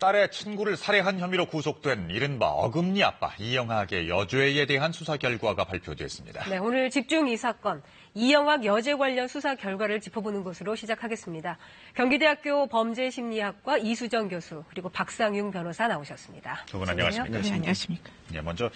딸의 친구를 살해한 혐의로 구속된 이른바 어금니 아빠 이영학의 여죄에 대한 수사 결과가 발표됐습니다. 네, 오늘 집중 이 사건, 이영학 여죄 관련 수사 결과를 짚어보는 것으로 시작하겠습니다. 경기대학교 범죄심리학과 이수정 교수 그리고 박상융 변호사 나오셨습니다. 두 분 안녕하십니까? 네, 안녕하십니까? 네, 먼저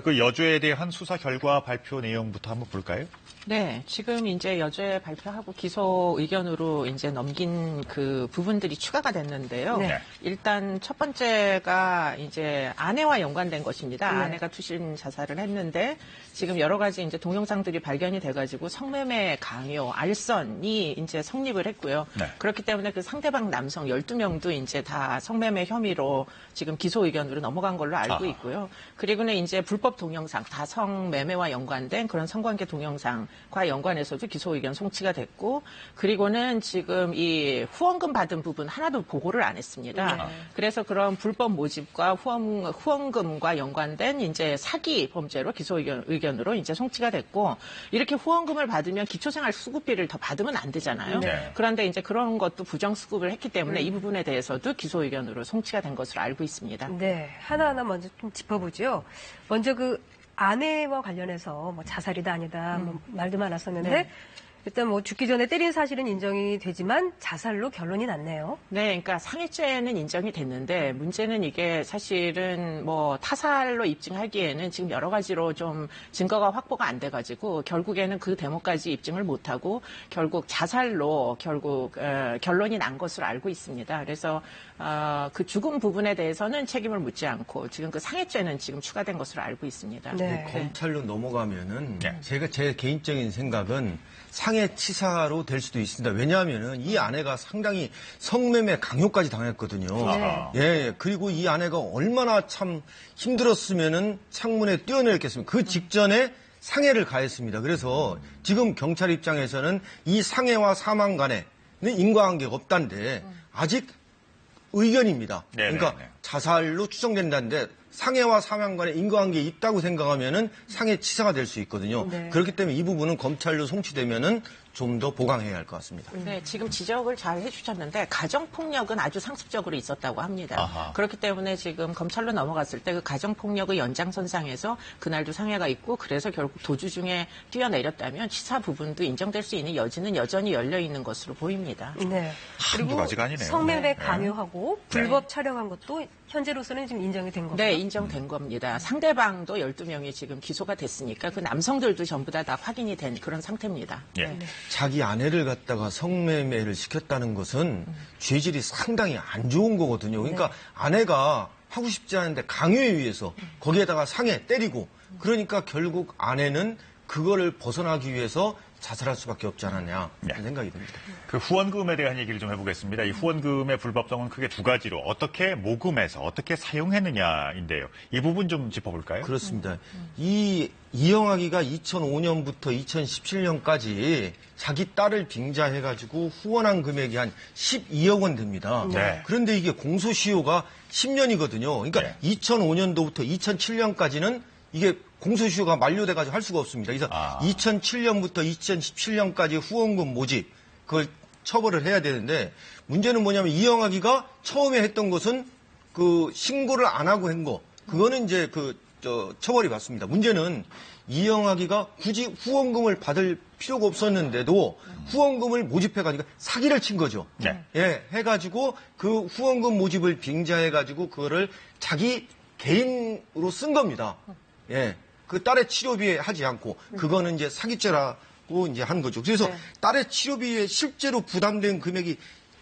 그 여죄에 대한 수사 결과 발표 내용부터 한번 볼까요? 네, 지금 이제 여죄 발표하고 기소 의견으로 이제 넘긴 그 부분들이 추가가 됐는데요. 네. 일단 첫 번째가 이제 아내와 연관된 것입니다. 네. 아내가 투신 자살을 했는데 지금 여러 가지 이제 동영상들이 발견이 돼가지고 성매매 강요, 알선이 이제 성립을 했고요. 네. 그렇기 때문에 그 상대방 남성 12명도 이제 다 성매매 혐의로 지금 기소 의견으로 넘어간 걸로 알고 있고요. 그리고는 이제 불법 동영상, 다 성매매와 연관된 그런 성관계 동영상과 연관해서도 기소 의견 송치가 됐고, 그리고는 지금 이 후원금 받은 부분 하나도 보고를 안 했습니다. 네. 그래서 그런 불법 모집과 후원금과 연관된 이제 사기 범죄로 기소 의견으로 이제 송치가 됐고, 이렇게 후원금을 받으면 기초생활 수급비를 더 받으면 안 되잖아요. 네. 그런데 이제 그런 것도 부정수급을 했기 때문에 이 부분에 대해서도 기소 의견으로 송치가 된 것으로 알고 있습니다. 네, 하나하나 먼저 좀 짚어보죠. 먼저 그 아내와 관련해서 뭐 자살이다 아니다 뭐 말도 많았었는데 네. 일단 뭐 죽기 전에 때린 사실은 인정이 되지만 자살로 결론이 났네요. 네, 그러니까 상해죄는 인정이 됐는데 문제는 이게 사실은 뭐 타살로 입증하기에는 지금 여러 가지로 좀 증거가 확보가 안 돼가지고 결국에는 그 대목까지 입증을 못하고 결국 자살로 결국 결론이 난 것으로 알고 있습니다. 그래서 그 죽음 부분에 대해서는 책임을 묻지 않고 지금 그 상해죄는 지금 추가된 것으로 알고 있습니다. 네. 검찰로 넘어가면은 네. 제 개인적인 생각은 상해치사로 될 수도 있습니다. 왜냐하면은 이 아내가 상당히 성매매 강요까지 당했거든요. 네. 예, 그리고 이 아내가 얼마나 참 힘들었으면은 창문에 뛰어내렸겠습니까? 그 직전에 상해를 가했습니다. 그래서 지금 경찰 입장에서는 이 상해와 사망 간에는 인과관계가 없다는데 아직 의견입니다. 네네네. 그러니까 자살로 추정된다는데 상해와 사망 간에 인과관계 있다고 생각하면은 상해치사가 될 수 있거든요. 네. 그렇기 때문에 이 부분은 검찰로 송치되면은 좀 더 보강해야 할 것 같습니다. 네, 지금 지적을 잘 해주셨는데 가정폭력은 아주 상습적으로 있었다고 합니다. 아하. 그렇기 때문에 지금 검찰로 넘어갔을 때 그 가정폭력의 연장선상에서 그날도 상해가 있고 그래서 결국 도주 중에 뛰어내렸다면 치사 부분도 인정될 수 있는 여지는 여전히 열려 있는 것으로 보입니다. 네. 한두 그리고 가지가 아니네요. 성매매 네. 강요하고 불법 촬영한 것도 현재로서는 지금 인정이 된 겁니다. 네, 인정된 겁니다. 상대방도 12명이 지금 기소가 됐으니까 그 남성들도 전부 다 확인이 된 그런 상태입니다. 예. 네. 자기 아내를 갖다가 성매매를 시켰다는 것은 죄질이 상당히 안 좋은 거거든요. 그러니까 아내가 하고 싶지 않은데 강요에 의해서 거기에다가 상해 때리고 그러니까 결국 아내는 그거를 벗어나기 위해서 자살할 수밖에 없지 않았냐 그런 생각이 듭니다. 그 후원금에 대한 얘기를 좀 해보겠습니다. 이 후원금의 불법성은 크게 두 가지로 어떻게 모금해서 어떻게 사용했느냐인데요. 이 부분 좀 짚어볼까요? 그렇습니다. 이 이영학이가 2005년부터 2017년까지 자기 딸을 빙자해가지고 후원한 금액이 한 12억 원 됩니다. 네. 그런데 이게 공소시효가 10년이거든요. 그러니까 네. 2005년도부터 2007년까지는 이게 공소시효가 만료돼가지고 할 수가 없습니다. 그래서 2007년부터 2017년까지 후원금 모집 그걸 처벌을 해야 되는데 문제는 뭐냐면 이영학이가 처음에 했던 것은 그 신고를 안 하고 한 거 그거는 이제 처벌이 받습니다. 문제는 이영학이가 굳이 후원금을 받을 필요가 없었는데도 후원금을 모집해가지고 사기를 친 거죠. 네. 예, 해가지고 그 후원금 모집을 빙자해가지고 그거를 자기 개인으로 쓴 겁니다. 예, 그 딸의 치료비에 하지 않고 그거는 이제 사기죄라고 이제 한 거죠. 그래서 딸의 치료비에 실제로 부담된 금액이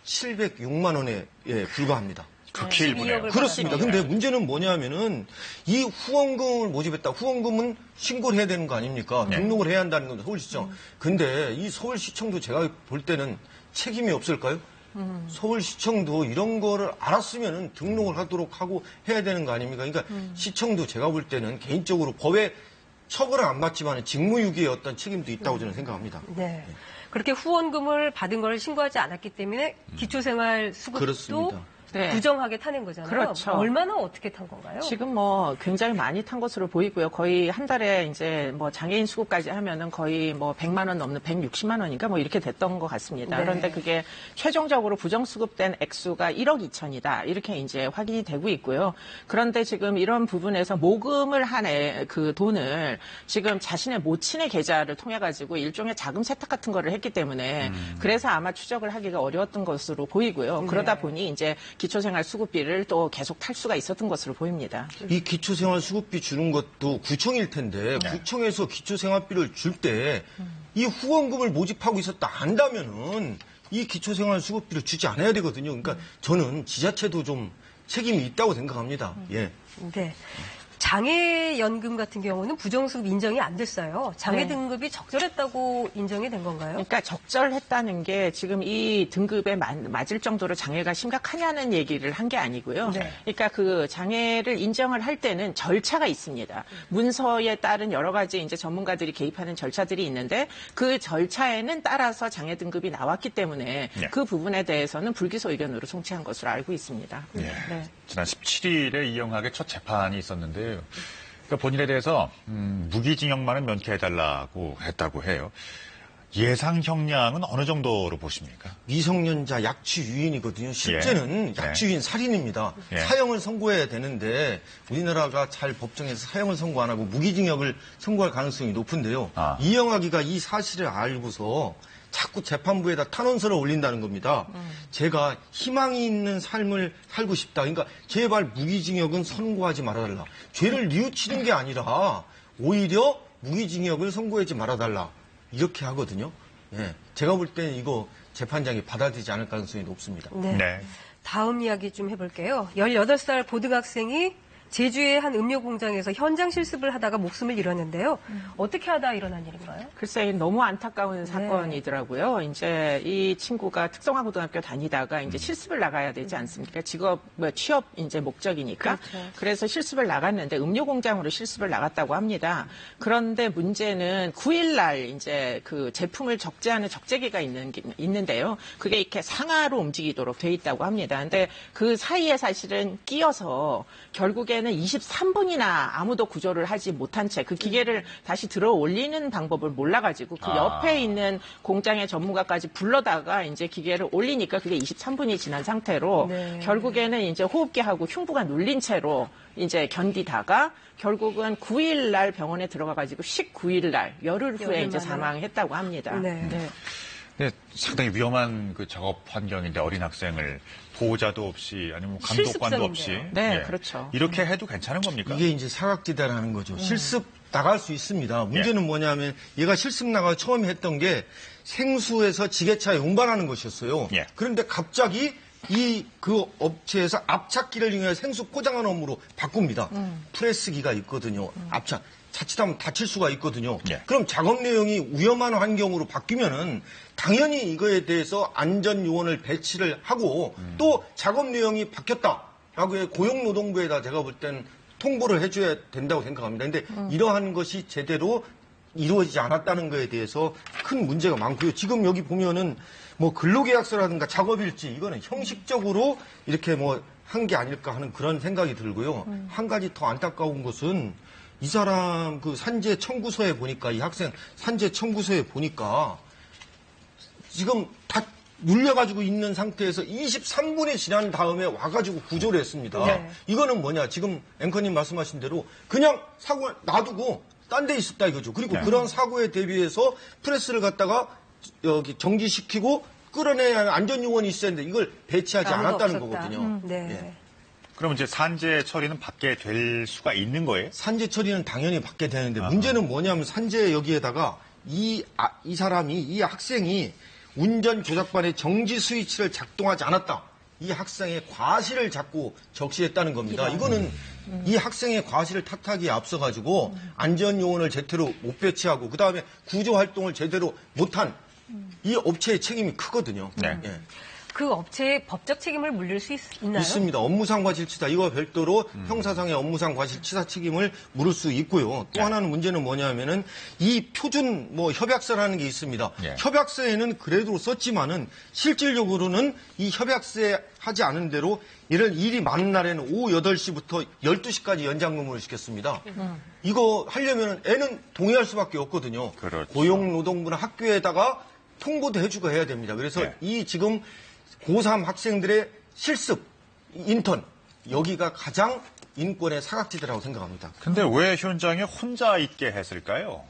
706만 원에 불과합니다. 극히 일부네요. 그렇습니다. 근데 문제는 뭐냐면은 이 후원금을 모집했다. 후원금은 신고를 해야 되는 거 아닙니까? 등록을 해야 한다는 건 서울시청. 근데 이 서울시청도 제가 볼 때는 책임이 없을까요? 서울시청도 이런 거를 알았으면은 등록을 하도록 하고 해야 되는 거 아닙니까? 그러니까 시청도 제가 볼 때는 개인적으로 법에 처벌을 안 받지만 직무유기의 어떤 책임도 있다고 저는 생각합니다. 네. 그렇게 후원금을 받은 걸 신고하지 않았기 때문에 기초생활 수급도 그렇습니다. 네. 부정하게 타낸 거잖아요. 그렇죠. 얼마나 어떻게 탄 건가요? 지금 뭐 굉장히 많이 탄 것으로 보이고요. 거의 한 달에 이제 뭐 장애인 수급까지 하면은 거의 뭐 100만 원 넘는 160만 원인가 뭐 이렇게 됐던 것 같습니다. 네. 그런데 그게 최종적으로 부정수급된 액수가 1억 2천이다. 이렇게 이제 확인이 되고 있고요. 그런데 지금 이런 부분에서 모금을 한 그 돈을 지금 자신의 모친의 계좌를 통해 가지고 일종의 자금 세탁 같은 거를 했기 때문에 그래서 아마 추적을 하기가 어려웠던 것으로 보이고요. 그러다 보니 이제 기초생활 수급비를 또 계속 탈 수가 있었던 것으로 보입니다. 이 기초생활 수급비 주는 것도 구청일 텐데 구청에서 기초생활비를 줄 때 이 후원금을 모집하고 있었다 안다면은 이 기초생활 수급비를 주지 않아야 되거든요. 그러니까 저는 지자체도 좀 책임이 있다고 생각합니다. 예. 네. 장애연금 같은 경우는 부정수급 인정이 안 됐어요. 장애 네. 등급이 적절했다고 인정이 된 건가요? 그러니까 적절했다는 게 지금 이 등급에 맞을 정도로 장애가 심각하냐는 얘기를 한 게 아니고요. 네. 그러니까 그 장애를 인정을 할 때는 절차가 있습니다. 문서에 따른 여러 가지 이제 전문가들이 개입하는 절차들이 있는데 그 절차에는 따라서 장애 등급이 나왔기 때문에 네. 그 부분에 대해서는 불기소 의견으로 송치한 것으로 알고 있습니다. 예. 네. 지난 17일에 이영학의 첫 재판이 있었는데요. 그러니까 본인에 대해서 무기징역만은 면케해달라고 했다고 해요. 예상 형량은 어느 정도로 보십니까? 미성년자 약취 유인이거든요. 실제는 예. 약취 유인 살인입니다. 예. 사형을 선고해야 되는데 우리나라가 잘 법정에서 사형을 선고 안 하고 무기징역을 선고할 가능성이 높은데요. 아. 이영학이가 이 사실을 알고서 자꾸 재판부에다 탄원서를 올린다는 겁니다. 제가 희망이 있는 삶을 살고 싶다. 그러니까 제발 무기징역은 선고하지 말아달라. 죄를 뉘우치는 게 아니라 오히려 무기징역을 선고하지 말아달라. 이렇게 하거든요. 예. 제가 볼 때는 이거 재판장이 받아들이지 않을 가능성이 높습니다. 네. 네. 다음 이야기 좀 해볼게요. 18살 고등학생이 제주의 한 음료 공장에서 현장 실습을 하다가 목숨을 잃었는데요. 어떻게 하다 일어난 일인가요? 글쎄 너무 안타까운 사건이더라고요. 이제 이 친구가 특성화고등학교 다니다가 이제 실습을 나가야 되지 않습니까? 직업 취업 이제 목적이니까. 그렇죠. 그래서 실습을 나갔는데 음료 공장으로 실습을 나갔다고 합니다. 그런데 문제는 9일 날 이제 그 제품을 적재하는 적재기가 있는데요. 그게 이렇게 상하로 움직이도록 돼 있다고 합니다. 근데 그 사이에 사실은 끼어서 결국에는 23분이나 아무도 구조를 하지 못한 채 그 기계를 다시 들어 올리는 방법을 몰라가지고 그 옆에 있는 공장의 전문가까지 불러다가 이제 기계를 올리니까 그게 23분이 지난 상태로 네. 결국에는 이제 호흡기하고 흉부가 눌린 채로 이제 견디다가 결국은 9일 날 병원에 들어가가지고 19일 날 열흘 후에 열흘 이제 만에. 사망했다고 합니다. 네. 네, 상당히 위험한 그 작업 환경인데 어린 학생을 보호자도 없이 아니면 감독관도 없이 실습생인데요. 네, 그렇죠. 이렇게 해도 괜찮은 겁니까? 이게 이제 사각지대라는 거죠. 실습 나갈 수 있습니다. 문제는 뭐냐면 얘가 실습 나가 처음에 했던 게 생수에서 지게차에 운반하는 것이었어요. 예. 그런데 갑자기 그 업체에서 압착기를 이용해 생수 포장하는 업무로 바꿉니다. 프레스기가 있거든요. 압착. 자칫하면 다칠 수가 있거든요. 예. 그럼 작업 내용이 위험한 환경으로 바뀌면은 당연히 이거에 대해서 안전 요원을 배치를 하고 또 작업 내용이 바뀌었다라고 해 고용노동부에다 제가 볼 땐 통보를 해줘야 된다고 생각합니다. 근데 이러한 것이 제대로 이루어지지 않았다는 거에 대해서 큰 문제가 많고요. 지금 여기 보면은 뭐 근로계약서라든가 작업일지 이거는 형식적으로 이렇게 뭐 한 게 아닐까 하는 그런 생각이 들고요. 한 가지 더 안타까운 것은 이 사람 그 산재 청구서에 보니까 이 학생 산재 청구서에 보니까 지금 다 눌려가지고 있는 상태에서 23분이 지난 다음에 와가지고 구조를 했습니다. 네. 이거는 뭐냐? 지금 앵커님 말씀하신 대로 그냥 사고 놔두고 딴 데 있었다 이거죠. 그리고 그런 사고에 대비해서 프레스를 갖다가 여기 정지시키고 끌어내야 안전요원이 있어야 되는데 이걸 배치하지 아무도 않았다는 없었다. 거거든요. 네. 예. 그럼 이제 산재 처리는 받게 될 수가 있는 거예요? 산재 처리는 당연히 받게 되는데 문제는 뭐냐면 산재 여기에다가 이 사람이 이 학생이 운전 조작반의 정지 스위치를 작동하지 않았다. 이 학생의 과실을 자꾸 적시했다는 겁니다. 이거는 이 학생의 과실을 탓하기에 앞서가지고 안전요원을 제대로 못 배치하고 그 다음에 구조 활동을 제대로 못한 이 업체의 책임이 크거든요. 네. 예. 그 업체의 법적 책임을 물릴 수 있나요? 있습니다. 업무상 과실치사 이거 별도로 형사상의 업무상 과실치사 책임을 물을 수 있고요. 또 하나는 문제는 뭐냐면은 이 표준 협약서라는 게 있습니다. 예. 협약서에는 그래도 썼지만은 실질적으로는 이 협약서에 하지 않은 대로 일이 많은 날에는 오후 8시부터 12시까지 연장 근무를 시켰습니다. 이거 하려면 애는 동의할 수밖에 없거든요. 그렇죠. 고용노동부나 학교에다가 통보도 해주고 해야 됩니다. 그래서 네. 이 지금 고3 학생들의 실습, 인턴, 여기가 가장 인권의 사각지대라고 생각합니다. 근데 왜 현장에 혼자 있게 했을까요?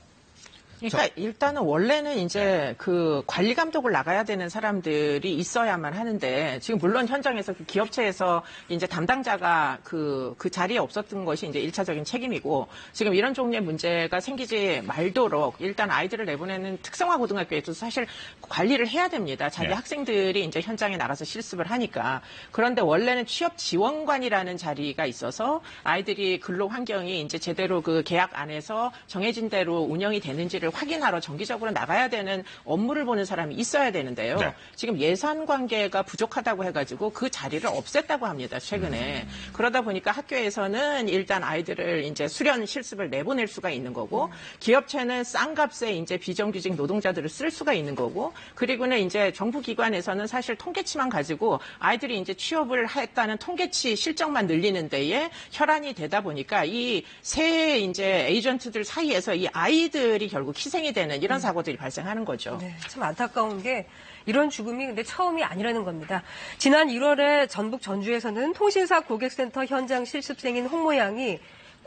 그러니까 일단은 원래는 이제 그 관리 감독을 나가야 되는 사람들이 있어야만 하는데 지금 물론 현장에서 그 기업체에서 이제 담당자가 그 자리에 없었던 것이 이제 1차적인 책임이고 지금 이런 종류의 문제가 생기지 말도록 일단 아이들을 내보내는 특성화 고등학교에도 사실 관리를 해야 됩니다. 자기 네. 학생들이 이제 현장에 나가서 실습을 하니까. 그런데 원래는 취업 지원관이라는 자리가 있어서 아이들이 근로 환경이 이제 제대로 그 계약 안에서 정해진 대로 운영이 되는지를 확인하러 정기적으로 나가야 되는 업무를 보는 사람이 있어야 되는데요. 네. 지금 예산 관계가 부족하다고 해가지고 그 자리를 없앴다고 합니다. 최근에. 그러다 보니까 학교에서는 일단 아이들을 이제 수련 실습을 내보낼 수가 있는 거고 기업체는 싼 값에 이제 비정규직 노동자들을 쓸 수가 있는 거고 그리고는 이제 정부 기관에서는 사실 통계치만 가지고 아이들이 이제 취업을 했다는 통계치 실적만 늘리는 데에 혈안이 되다 보니까 이 새 이제 에이전트들 사이에서 이 아이들이 결국 희생이 되는 이런 사고들이 발생하는 거죠. 네, 참 안타까운 게 이런 죽음이 근데 처음이 아니라는 겁니다. 지난 1월에 전북 전주에서는 통신사 고객센터 현장 실습생인 홍 모양이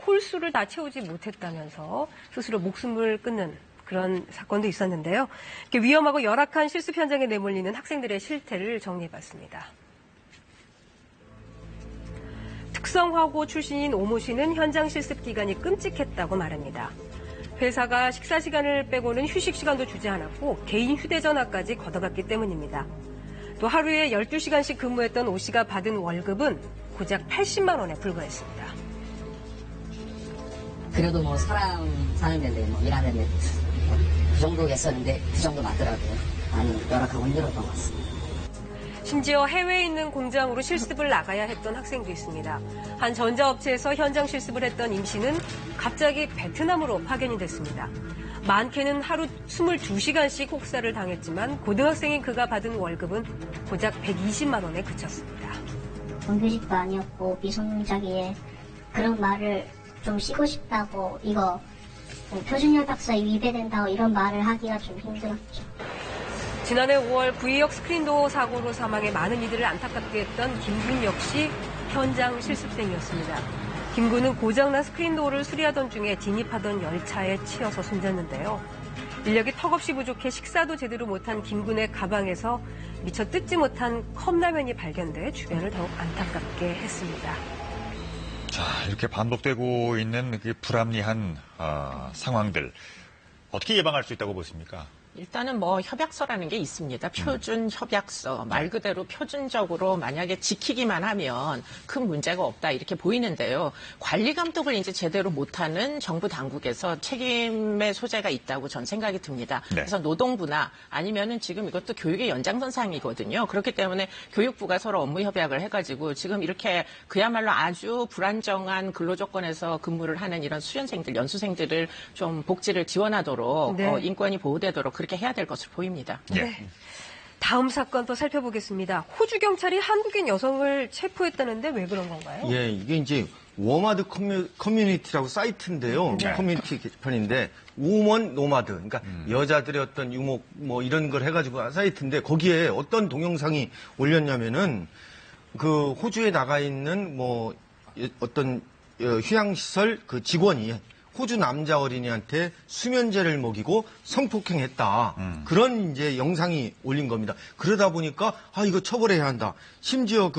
홀수를 다 채우지 못했다면서 스스로 목숨을 끊는 그런 사건도 있었는데요. 이렇게 위험하고 열악한 실습 현장에 내몰리는 학생들의 실태를 정리해봤습니다. 특성화고 출신인 오모 씨는 현장 실습 기간이 끔찍했다고 말합니다. 회사가 식사 시간을 빼고는 휴식 시간도 주지 않았고 개인 휴대전화까지 걷어갔기 때문입니다. 또 하루에 12시간씩 근무했던 오 씨가 받은 월급은 고작 80만 원에 불과했습니다. 그래도 뭐 사람 사는 데인데 뭐 일하는데 그 정도겠었는데 그 정도 맞더라고요. 많이 열악하고 힘들었던 것 같습니다. 심지어 해외에 있는 공장으로 실습을 나가야 했던 학생도 있습니다. 한 전자업체에서 현장 실습을 했던 임 씨는 갑자기 베트남으로 파견이 됐습니다. 많게는 하루 22시간씩 혹사를 당했지만 고등학생인 그가 받은 월급은 고작 120만 원에 그쳤습니다. 정규직도 아니었고 미성년자기에 그런 말을 좀 쉬고 싶다고 이거 표준협약서에 위배된다고 이런 말을 하기가 좀 힘들었죠. 지난해 5월 구의역 스크린도어 사고로 사망해 많은 이들을 안타깝게 했던 김군 역시 현장 실습생이었습니다. 김군은 고장난 스크린도어를 수리하던 중에 진입하던 열차에 치여서 숨졌는데요. 인력이 턱없이 부족해 식사도 제대로 못한 김군의 가방에서 미처 뜯지 못한 컵라면이 발견돼 주변을 더욱 안타깝게 했습니다. 자, 이렇게 반복되고 있는 그 불합리한 상황들 어떻게 예방할 수 있다고 보십니까? 일단은 뭐 협약서라는 게 있습니다. 표준 협약서. 말 그대로 표준적으로 만약에 지키기만 하면 큰 문제가 없다 이렇게 보이는데요. 관리 감독을 이제 제대로 못하는 정부 당국에서 책임의 소재가 있다고 전 생각이 듭니다. 네. 그래서 노동부나 아니면은 지금 이것도 교육의 연장선상이거든요. 그렇기 때문에 교육부가 서로 업무 협약을 해가지고 지금 이렇게 그야말로 아주 불안정한 근로 조건에서 근무를 하는 이런 수련생들, 연수생들을 좀 복지를 지원하도록 네. 인권이 보호되도록 그렇게 해야 될 것으로 보입니다. 예. 네. 다음 사건 또 살펴보겠습니다. 호주 경찰이 한국인 여성을 체포했다는데 왜 그런 건가요? 예, 이게 이제 워마드 커뮤니티라고 사이트인데요. 네. 커뮤니티 게시판인데 우먼 노마드, 그러니까 여자들의 어떤 유목 뭐 이런 걸 해가지고 한 사이트인데 거기에 어떤 동영상이 올렸냐면은 그 호주에 나가 있는 뭐 어떤 휴양시설 그 직원이 호주 남자 어린이한테 수면제를 먹이고 성폭행했다. 그런 이제 영상이 올린 겁니다. 그러다 보니까 아 이거 처벌해야 한다. 심지어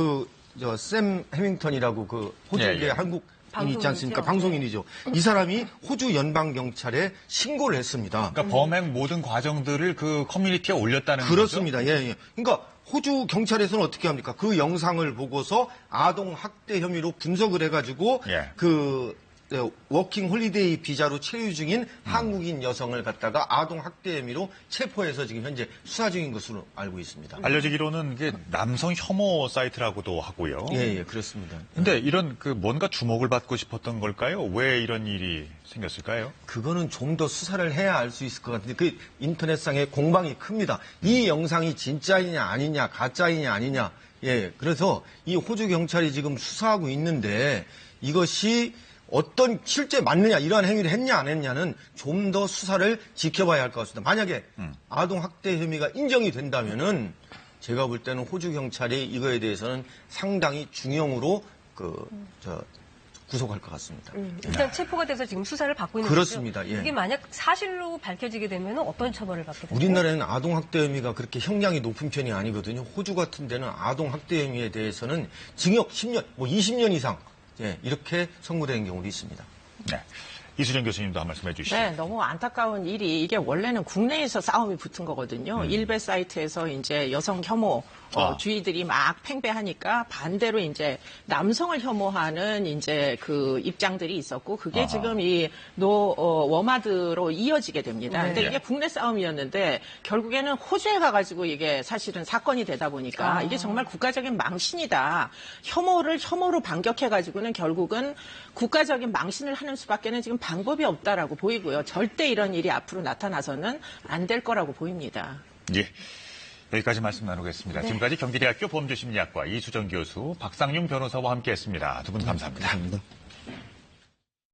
샘 해밍턴이라고 그 호주의 예, 예. 한국인이 있지 않습니까? 방송인이죠. 방송인이죠. 이 사람이 호주 연방 경찰에 신고를 했습니다. 그러니까 범행 모든 과정들을 그 커뮤니티에 올렸다는 그렇습니다. 예, 예. 그러니까 호주 경찰에서는 어떻게 합니까? 그 영상을 보고서 아동 학대 혐의로 분석을 해가지고 예. 그 워킹 홀리데이 비자로 체류 중인 한국인 여성을 갖다가 아동 학대 혐의로 체포해서 지금 현재 수사 중인 것으로 알고 있습니다. 알려지기로는 이게 남성 혐오 사이트라고도 하고요. 예, 그렇습니다. 근데 이런 뭔가 주목을 받고 싶었던 걸까요? 왜 이런 일이 생겼을까요? 그거는 좀 더 수사를 해야 알 수 있을 것 같은데 그 인터넷상의 공방이 큽니다. 이 영상이 진짜이냐 아니냐 가짜이냐 아니냐. 예, 그래서 이 호주 경찰이 지금 수사하고 있는데 이것이 어떤 실제 맞느냐 이러한 행위를 했냐 안 했냐는 좀 더 수사를 지켜봐야 할 것 같습니다. 만약에 아동 학대 혐의가 인정이 된다면은 제가 볼 때는 호주 경찰이 이거에 대해서는 상당히 중형으로 구속할 것 같습니다. 일단 체포가 돼서 지금 수사를 받고 있는 그렇습니다. 거죠. 예. 이게 만약 사실로 밝혀지게 되면 어떤 처벌을 받게 될까요? 우리나라에는 아동 학대 혐의가 그렇게 형량이 높은 편이 아니거든요. 호주 같은 데는 아동 학대 혐의에 대해서는 징역 10년, 20년 이상 이렇게 선고되는 경우도 있습니다. 네. 이수정 교수님도 한 말씀 해주시죠. 네, 너무 안타까운 일이 이게 원래는 국내에서 싸움이 붙은 거거든요. 일베 사이트에서 이제 여성 혐오 주의들이 막 팽배하니까 반대로 이제 남성을 혐오하는 이제 그 입장들이 있었고 그게 지금 이 워마드로 이어지게 됩니다. 근데 이게 국내 싸움이었는데 결국에는 호주에 가가지고 이게 사실은 사건이 되다 보니까 이게 정말 국가적인 망신이다. 혐오를 혐오로 반격해가지고는 결국은 국가적인 망신을 하는 수밖에는 지금 방법이 없다라고 보이고요. 절대 이런 일이 앞으로 나타나서는 안 될 거라고 보입니다. 예. 여기까지 말씀 나누겠습니다. 지금까지 경기대학교 범죄심리학과 이수정 교수, 박상용 변호사와 함께했습니다. 두 분 감사합니다. 감사합니다.